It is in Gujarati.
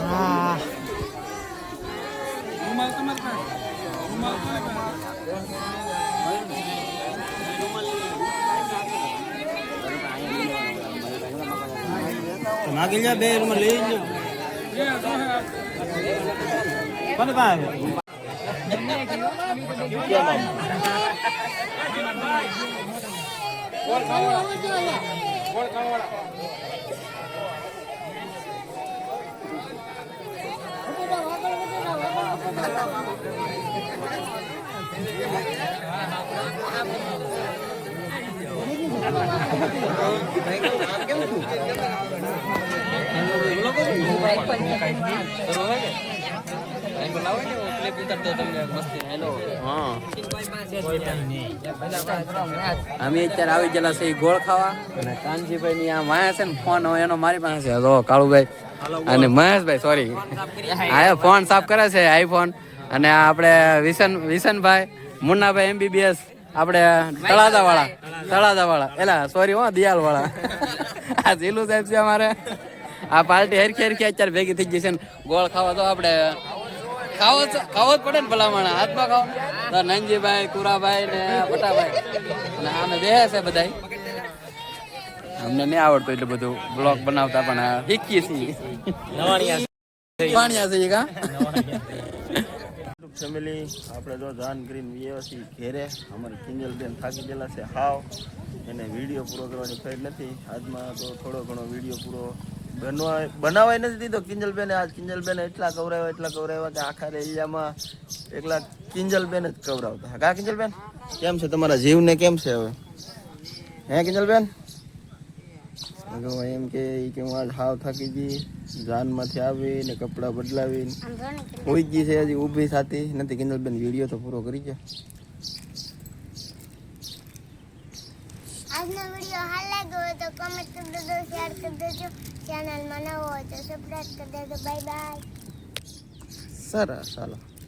હા માગી જા 2 રૂમ લઈ લો કોને પાસે અમે અત્યારે આવી ગયેલા છે ગોળ ખાવા અને કાનજીભાઈ ની આ માયા છે ને ફોન એનો મારી પાસે છે કાળુભાઈ અને મહેશભાઈ સોરી આ ફોન સાફ કરે છે આઈફોન અને આપણે વિશનભાઈ મુન્નાભાઈ MBBS આપણે તળાજા વાળા એલા સોરી હો દિયાલ વાળા આ જીલું સાહેબ છે અમારે આ પાર્ટી હરખી અત્યારે ભેગી થઈ ગઈ છે ને ગોળ ખાવા તો આપણે ખાવો જ પડે ને ભલામણ હાથમાં ખાવ તો નંજીભાઈ કુરાભાઈ ને પટાભાઈ અને આમે બે છે બધા અમને નહીં આવડતું એટલું બધું બ્લોગ બનાવતા પણ શીખીએ છીએ ફેમિલી આપણે જો જાન કરીને વ્યવસ્થિત ઘેરે અમારી કિંજલબેન થાકી ગયેલા છે હાવ એને વિડીયો પૂરો કરવાની ફેર નથી આજમાં તો થોડો ઘણો વિડીયો પૂરો બનાવાય નથી દીધો કિંજલબેને આજ કિંજલબેન એટલા કવરાવ્યા કે આખા એરિયામાં એકલા કિંજલબેન જ કવરાવતા કા કિંજલબેન કેમ છે તમારા જીવને કેમ છે હવે હે કિંજલબેન એમ કે હું આજ હાવ થાકી ગઈ જાનમાંથી આવી ને કપડાં બદલાવીને હોઈ ગઈ છે હજી ઊભી થતી નથી કિંજલબેન વિડીયો તો પૂરો કરી જાય આજનો વિડીયો હાલ લાગ્યો હોય તો કમેન્ટ કરી દેજો શેર કરી દેજો ચેનલમાં નવો હોય તો સબસ્ક્રાઇબ કરી દેજો બાય બાય સરસ ચાલો